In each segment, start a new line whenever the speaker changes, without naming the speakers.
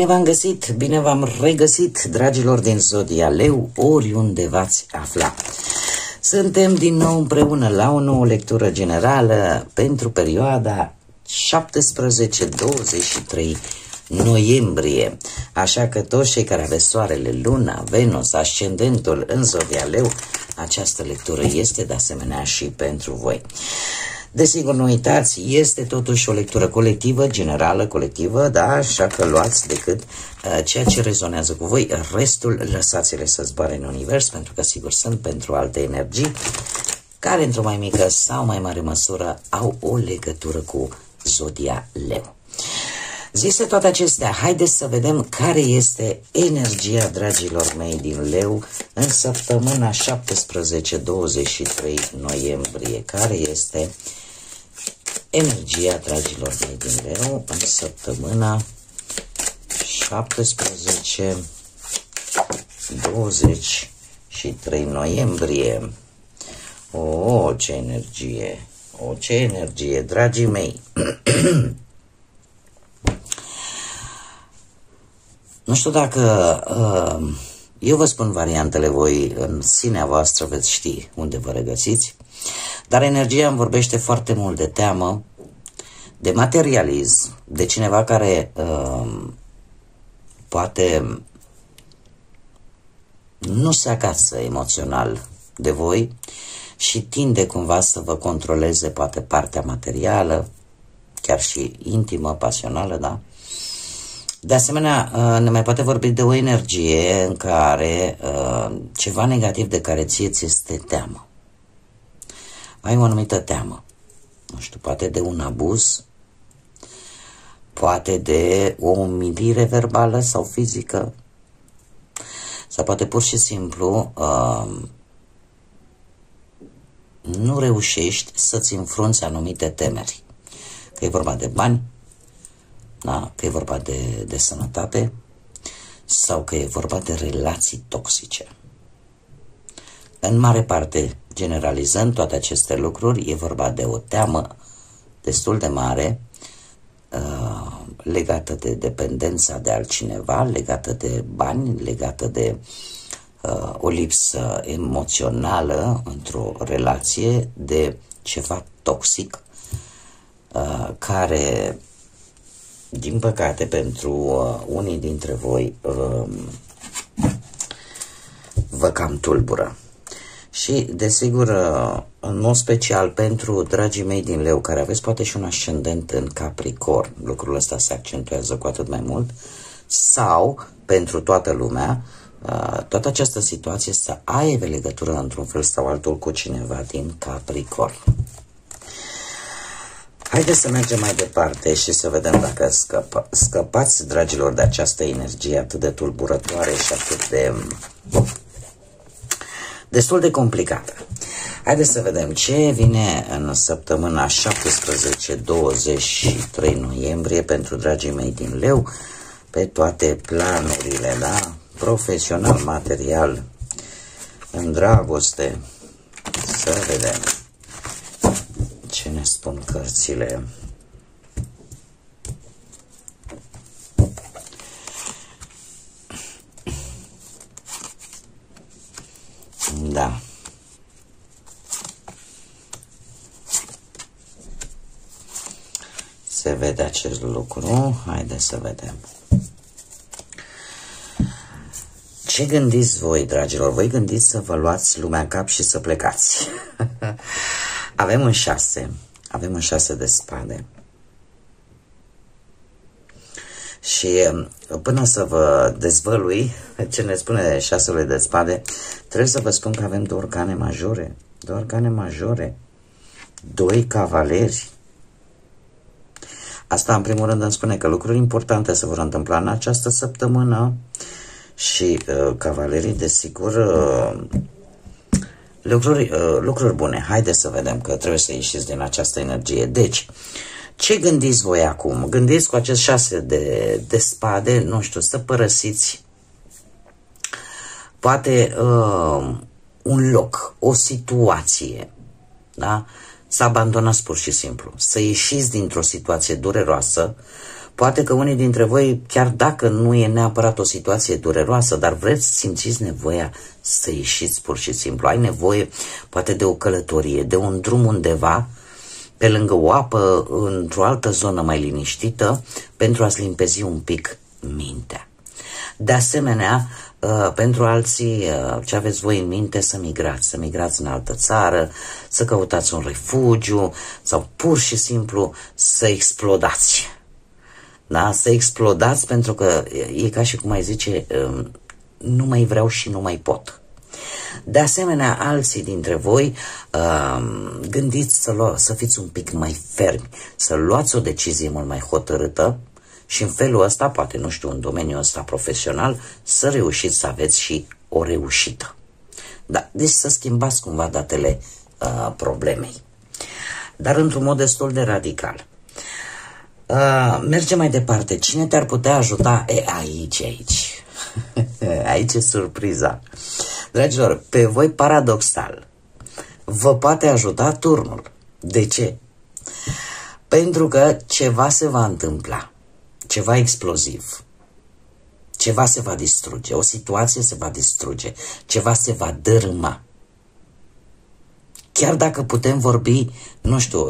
Bine v-am găsit, bine v-am regăsit, dragilor din Zodia Leu, oriunde v-ați afla. Suntem din nou împreună la o nouă lectură generală pentru perioada 17-23 noiembrie. Așa că toți cei care aveți soarele, luna, Venus, ascendentul în Zodia Leu, această lectură este de asemenea și pentru voi. Desigur, nu uitați, este totuși o lectură colectivă, generală, colectivă, da, așa că luați decât ceea ce rezonează cu voi, restul lăsați-le să zboare în univers, pentru că sigur sunt pentru alte energii care într-o mai mică sau mai mare măsură au o legătură cu Zodia Leu. Zise toate acestea, haideți să vedem care este energia, dragilor mei, din Leu în săptămâna 17-23 noiembrie. Care este energia, dragilor mei, din Leu în săptămâna 17-23 noiembrie. O, ce energie! O, ce energie, dragii mei! Nu știu dacă eu vă spun variantele, voi în sinea voastră veți ști unde vă regăsiți, dar energia îmi vorbește foarte mult de teamă, de materialism, de cineva care poate nu se agață emoțional de voi și tinde cumva să vă controleze poate partea materială, chiar și intimă, pasională, da? De asemenea, ne mai poate vorbi de o energie în care ceva negativ de care ție ți este teamă. Ai o anumită teamă. Nu știu, poate de un abuz, poate de o umilire verbală sau fizică, sau poate pur și simplu nu reușești să-ți înfrunți anumite temeri. Că e vorba de bani, da? Că e vorba de sănătate sau că e vorba de relații toxice. În mare parte, generalizând toate aceste lucruri, e vorba de o teamă destul de mare legată de dependența de altcineva, legată de bani, legată de o lipsă emoțională într-o relație, de ceva toxic care, din păcate, pentru unii dintre voi vă cam tulbură. Și, desigur, în mod special pentru dragii mei din Leu, care aveți poate și un ascendent în Capricorn, lucrul ăsta se accentuează cu atât mai mult, sau pentru toată lumea, toată această situație să aibă legătură într-un fel sau altul cu cineva din Capricorn. Haideți să mergem mai departe și să vedem dacă scăpați, dragilor, de această energie atât de tulburătoare și atât de destul de complicată. Haideți să vedem ce vine în săptămâna 17-23 noiembrie pentru dragii mei din Leu, pe toate planurile, da? Profesional, material, în dragoste. Să vedem ce ne spun cărțile. Da. Se vede acest lucru. Haideți să vedem. Ce gândiți voi, dragilor? Voi gândiți să vă luați lumea în cap și să plecați. Avem un 6. Avem un 6 de spade. Și până să vă dezvălui ce ne spune 6-ul de spade, trebuie să vă spun că avem două arcane majore. Două arcane majore. Doi cavaleri. Asta, în primul rând, îmi spune că lucruri importante se vor întâmpla în această săptămână și cavalerii, desigur, lucruri bune. Haideți să vedem că trebuie să ieșiți din această energie. Deci, ce gândiți voi acum? Gândiți cu acest 6 de spade, nu știu, să părăsiți poate un loc, o situație, da? Să abandonați pur și simplu, să ieșiți dintr-o situație dureroasă, Poate că unii dintre voi, chiar dacă nu e neapărat o situație dureroasă, dar vreți, simțiți nevoia să ieșiți pur și simplu. Ai nevoie poate de o călătorie, de un drum undeva, pe lângă o apă, într-o altă zonă mai liniștită, pentru a-ți limpezi un pic mintea. De asemenea, pentru alții, ce aveți voi în minte, să migrați în altă țară, să căutați un refugiu sau pur și simplu să explodați. Da? Să explodați, pentru că e ca și cum ai zice, nu mai vreau și nu mai pot. De asemenea, alții dintre voi gândiți să fiți un pic mai fermi, să luați o decizie mult mai hotărâtă și în felul ăsta, poate, nu știu, în domeniul ăsta profesional, să reușiți să aveți și o reușită. Da, deci să schimbați cumva datele problemei. Dar într-un mod destul de radical. Mergem mai departe. Cine te-ar putea ajuta? Aici. Aici e surpriza. Dragilor, pe voi paradoxal vă poate ajuta turnul. De ce? Pentru că ceva se va întâmpla, ceva exploziv, ceva se va distruge, o situație se va distruge, ceva se va dărâma. Chiar dacă putem vorbi, nu știu,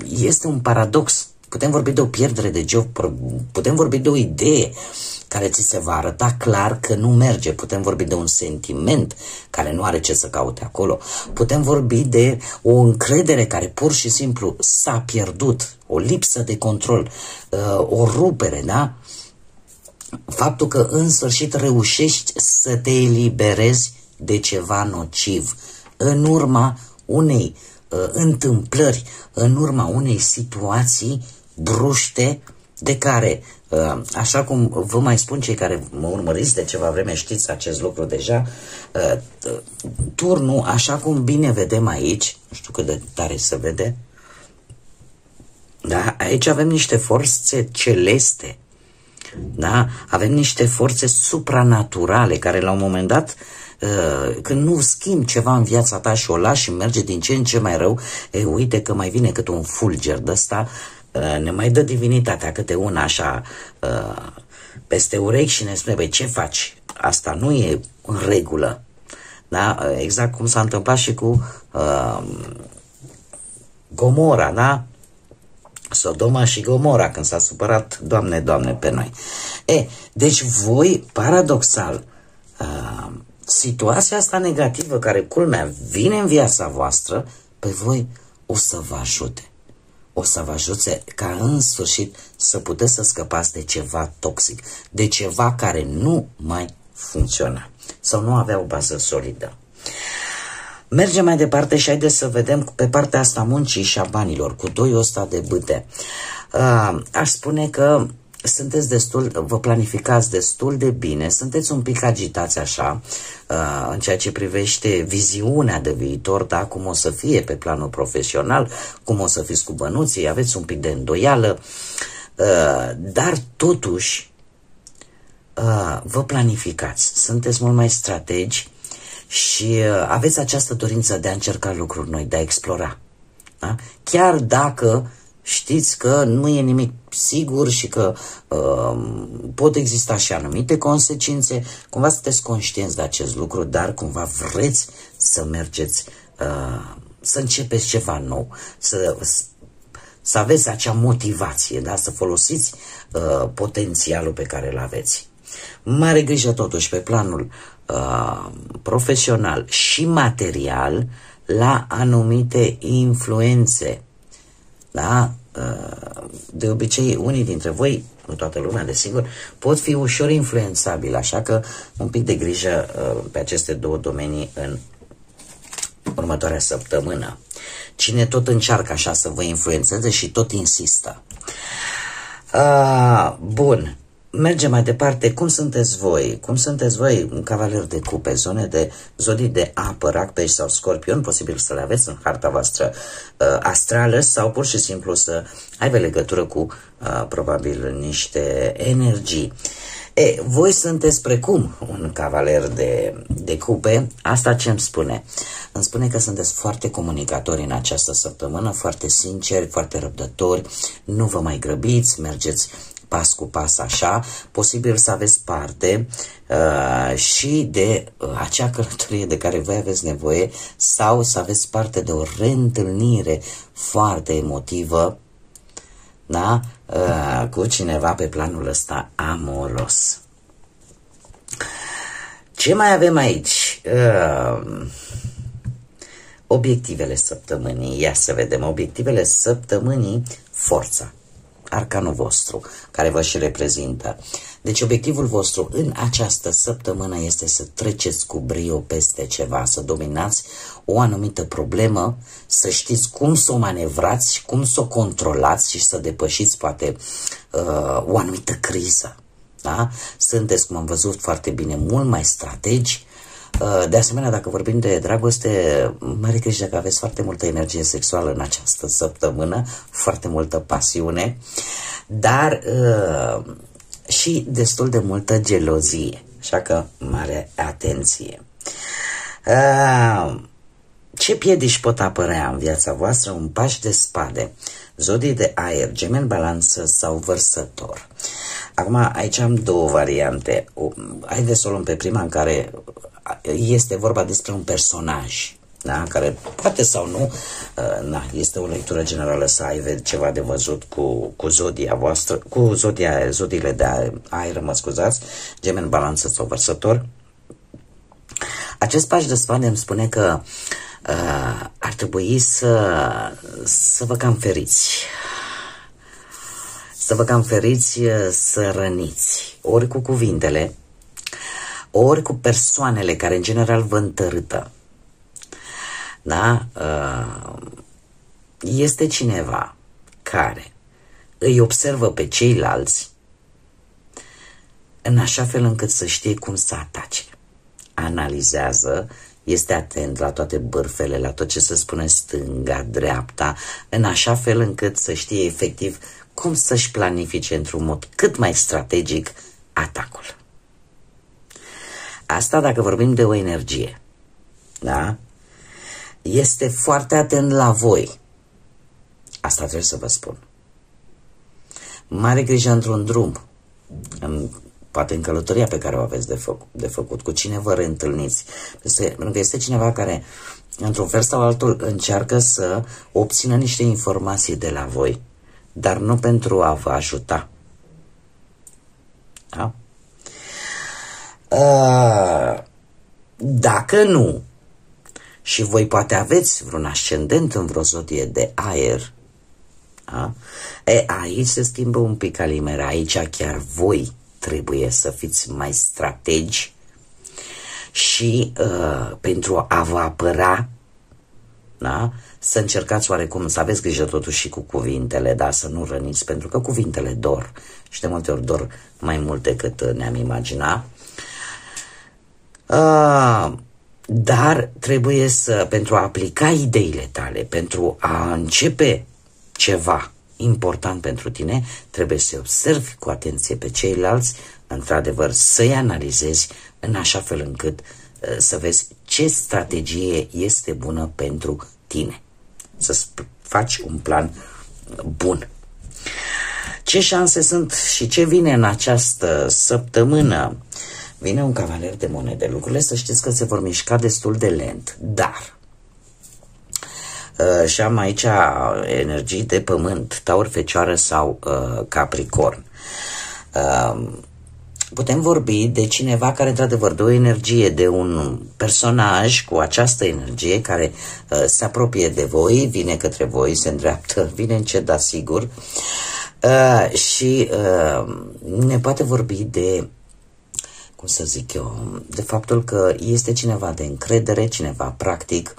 este un paradox, putem vorbi de o pierdere de job, putem vorbi de o idee care ți se va arăta clar că nu merge, putem vorbi de un sentiment care nu are ce să caute acolo, putem vorbi de o încredere care pur și simplu s-a pierdut, o lipsă de control, o rupere, da? Faptul că în sfârșit reușești să te eliberezi de ceva nociv în urma unei întâmplări, în urma unei situații bruște de care, așa cum vă mai spun cei care mă urmăriți de ceva vreme, știți acest lucru deja, turnul, așa cum bine vedem aici, nu știu cât de tare se vede, da? Aici avem niște forțe celeste, da? Avem niște forțe supranaturale care la un moment dat, când nu schimbi ceva în viața ta și o lași și merge din ce în ce mai rău, uite că mai vine cât un fulger de ăsta, ne mai dă divinitatea câte una așa peste urechi și ne spune, băi, ce faci? Asta nu e în regulă. Da? Exact cum s-a întâmplat și cu Gomora, da? Sodoma și Gomora, când s-a supărat, Doamne, pe noi. Deci voi, paradoxal, situația asta negativă, care, culmea, vine în viața voastră, pe voi o să vă ajute. O să vă ajute ca în sfârșit să puteți să scăpați de ceva toxic, de ceva care nu mai funcționa sau nu avea o bază solidă. Mergem mai departe și haideți să vedem pe partea asta muncii și a banilor, cu doiul ăsta de bâte. Aș spune că sunteți vă planificați destul de bine, sunteți un pic agitați așa, în ceea ce privește viziunea de viitor, da, cum o să fie pe planul profesional, cum o să fiți cu bănuții, aveți un pic de îndoială, dar totuși vă planificați, sunteți mult mai strategi și aveți această dorință de a încerca lucruri noi, de a explora. Da? Chiar dacă știți că nu e nimic sigur și că pot exista și anumite consecințe, cumva sunteți conștienți de acest lucru, dar cumva vreți să mergeți, să începeți ceva nou, să aveți acea motivație, da? Să folosiți potențialul pe care îl aveți. Mare grijă totuși pe planul profesional și material la anumite influențe. Da? De obicei, unii dintre voi, nu toată lumea, desigur, pot fi ușor influențabili, așa că un pic de grijă pe aceste două domenii în următoarea săptămână. Cine tot încearcă așa să vă influențeze și tot insistă. Bun. Mergem mai departe. Cum sunteți voi? Cum sunteți voi, un cavaler de cupe, zodii de apă, rac, pești sau scorpion, posibil să le aveți în harta voastră astrală sau pur și simplu să aibă legătură cu probabil niște energii. Voi sunteți precum un cavaler de cupe. Asta ce îmi spune? Îmi spune că sunteți foarte comunicatori în această săptămână, foarte sinceri, foarte răbdători, nu vă mai grăbiți, mergeți pas cu pas așa, posibil să aveți parte și de acea călătorie de care voi aveți nevoie sau să aveți parte de o reîntâlnire foarte emotivă, da? Cu cineva pe planul ăsta amoros. Ce mai avem aici? Obiectivele săptămânii. Ia să vedem. Obiectivele săptămânii, forța. Arcanul vostru, care vă și reprezintă. Deci obiectivul vostru în această săptămână este să treceți cu brio peste ceva, să dominați o anumită problemă, să știți cum să o manevrați, cum să o controlați și să depășiți poate o anumită criză. Da? Sunteți, cum am văzut foarte bine, mult mai strategi. De asemenea, dacă vorbim de dragoste, mare grijă că aveți foarte multă energie sexuală în această săptămână, foarte multă pasiune, dar și destul de multă gelozie, așa că mare atenție. Ce piedici pot apărea în viața voastră? Un paș de spade, zodii de aer, Gemeni, Balanță sau Vărsător. Acum, aici am două variante. Haideți să o luăm pe prima, în care este vorba despre un personaj, da? Care poate sau nu, este o lectură generală, să aibă ceva de văzut cu zodia voastră, cu zodiile de aer, mă scuzați, Gemeni, Balanță sau Vărsător. Acest paș de spade îmi spune că ar trebui să vă cam feriți. Să vă cam feriți, să răniți, ori cu cuvintele, ori cu persoanele care în general vă întărâtă. Da? Este cineva care îi observă pe ceilalți în așa fel încât să știe cum să atace. Analizează, este atent la toate bârfele, la tot ce se spune stânga, dreapta, în așa fel încât să știe efectiv cum să-și planifice într-un mod cât mai strategic atacul. Asta dacă vorbim de o energie, da? Este foarte atent la voi. Asta trebuie să vă spun. Mare grijă într-un drum, poate în călătoria pe care o aveți de făcut, cu cine vă reîntâlniți. Pentru că este cineva care, într-un fel sau altul, încearcă să obțină niște informații de la voi, dar nu pentru a vă ajuta. Da? Dacă nu, și voi poate aveți vreun ascendent în vreo zodie de aer, da? Aici se schimbă un pic calimera. Aici chiar voi trebuie să fiți mai strategi și pentru a vă apăra, da? Să încercați oarecum să aveți grijă totuși și cu cuvintele, da? Să nu răniți, pentru că cuvintele dor și de multe ori dor mai mult decât ne-am imaginat. Dar trebuie să, pentru a aplica ideile tale, pentru a începe ceva important pentru tine, trebuie să observi cu atenție pe ceilalți, într-adevăr să-i analizezi în așa fel încât să vezi ce strategie este bună pentru tine. Să faci un plan bun. Ce șanse sunt și ce vine în această săptămână? Vine un cavaler de monede. Lucrurile, să știți că se vor mișca destul de lent, dar și am aici energii de pământ, Taur, Fecioară sau Capricorn. Putem vorbi de cineva care, într-adevăr, de o energie, de un personaj cu această energie care se apropie de voi, vine către voi, se îndreaptă, vine încet, dar sigur, și ne poate vorbi de, cum să zic eu, de faptul că este cineva de încredere, cineva practic.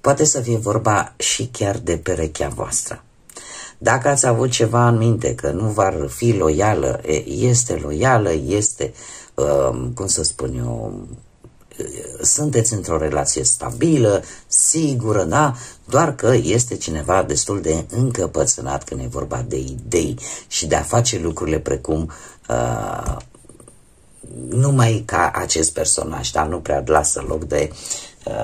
Poate să fie vorba și chiar de perechea voastră. Dacă ați avut ceva în minte că nu v-ar fi loială, este loială, este, cum să spun eu, sunteți într-o relație stabilă, sigură, da? Doar că este cineva destul de încăpățânat când e vorba de idei și de a face lucrurile precum numai ca acest personaj, dar nu prea lasă loc de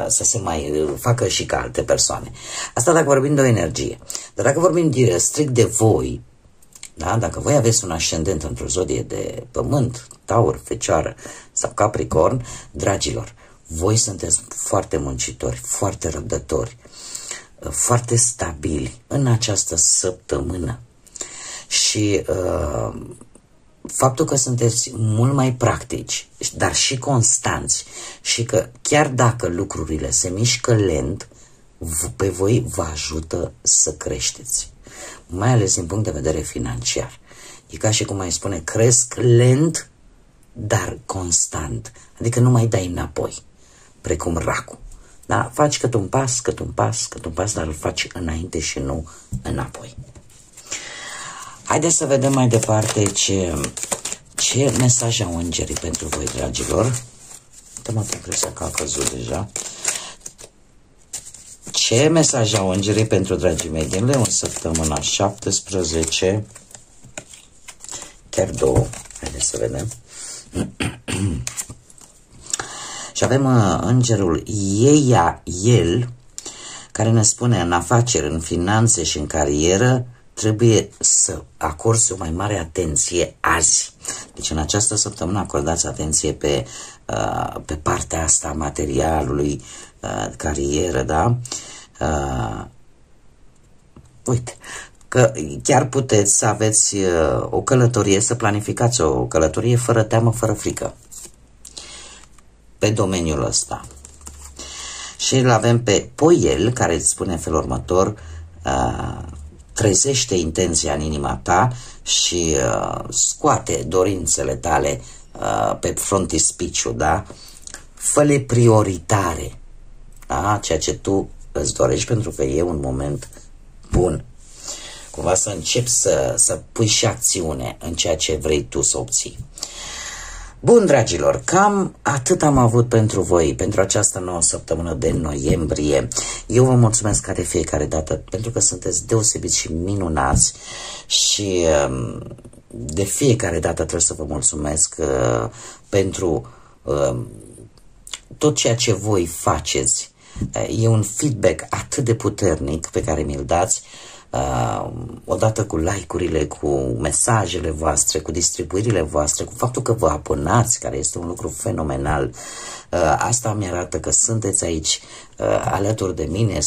să se mai facă și ca alte persoane. Asta dacă vorbim de o energie. Dar dacă vorbim strict de voi, da? Dacă voi aveți un ascendent într-o zodie de pământ, Taur, Fecioară sau Capricorn, dragilor, voi sunteți foarte muncitori, foarte răbdători, foarte stabili în această săptămână. Și faptul că sunteți mult mai practici, dar și constanți, și că chiar dacă lucrurile se mișcă lent, pe voi vă ajută să creșteți, mai ales din punct de vedere financiar. E ca și cum ai spune, cresc lent, dar constant, adică nu mai dai înapoi, precum racul. Da? Faci cât un pas, cât un pas, cât un pas, dar îl faci înainte și nu înapoi. Haideți să vedem mai departe ce mesaj au îngerii pentru voi, dragilor. Am impresia că a căzut deja. Ce mesaj au îngerii pentru dragii mei din Leu în săptămâna 17? Chiar două. Haideți să vedem. Și avem îngerul El, care ne spune în afaceri, în finanțe și în carieră, trebuie să acorzi o mai mare atenție azi. Deci în această săptămână acordați atenție pe partea asta a materialului, carieră, da? Uite, că chiar puteți să aveți o călătorie, să planificați o călătorie fără teamă, fără frică, pe domeniul ăsta. Și îl avem pe Poiel, care îți spune în felul următor, trezește intenția în inima ta și scoate dorințele tale pe frontispiciu, da? Fă-le prioritare, da? Ceea ce tu îți dorești, pentru că e un moment bun. Cumva să începi să pui și acțiune în ceea ce vrei tu să obții. Bun, dragilor, cam atât am avut pentru voi, pentru această nouă săptămână de noiembrie. Eu vă mulțumesc ca de fiecare dată, pentru că sunteți deosebiți și minunați și de fiecare dată trebuie să vă mulțumesc pentru tot ceea ce voi faceți. E un feedback atât de puternic pe care mi-l dați, odată cu like-urile, cu mesajele voastre, cu distribuirile voastre, cu faptul că vă abonați, care este un lucru fenomenal. Asta mi arată că sunteți aici alături de mine,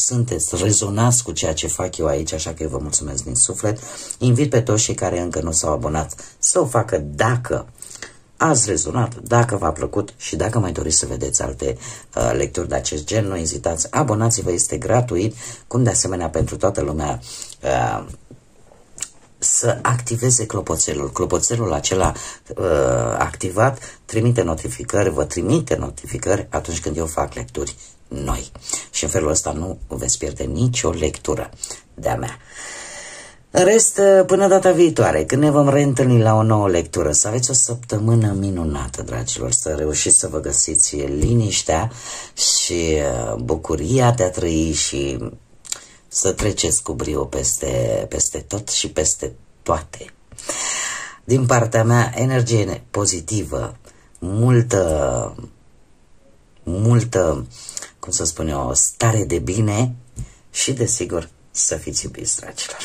rezonați cu ceea ce fac eu aici, așa că eu vă mulțumesc din suflet. Invit pe toți cei care încă nu s-au abonat să o facă dacă ați rezonat, dacă v-a plăcut și dacă mai doriți să vedeți alte lecturi de acest gen, nu ezitați, abonați-vă, este gratuit, cum de asemenea pentru toată lumea să activeze clopoțelul. Clopoțelul acela activat trimite notificări, vă trimite notificări atunci când eu fac lecturi noi. Și în felul ăsta nu veți pierde nicio lectură de-a mea. În rest, până data viitoare, când ne vom reîntâlni la o nouă lectură, să aveți o săptămână minunată, dragilor, să reușiți să vă găsiți liniștea și bucuria de a trăi și să treceți cu brio peste tot și peste toate. Din partea mea, energie pozitivă, multă, cum să spun eu, stare de bine și, desigur, să fiți iubiți, dragilor.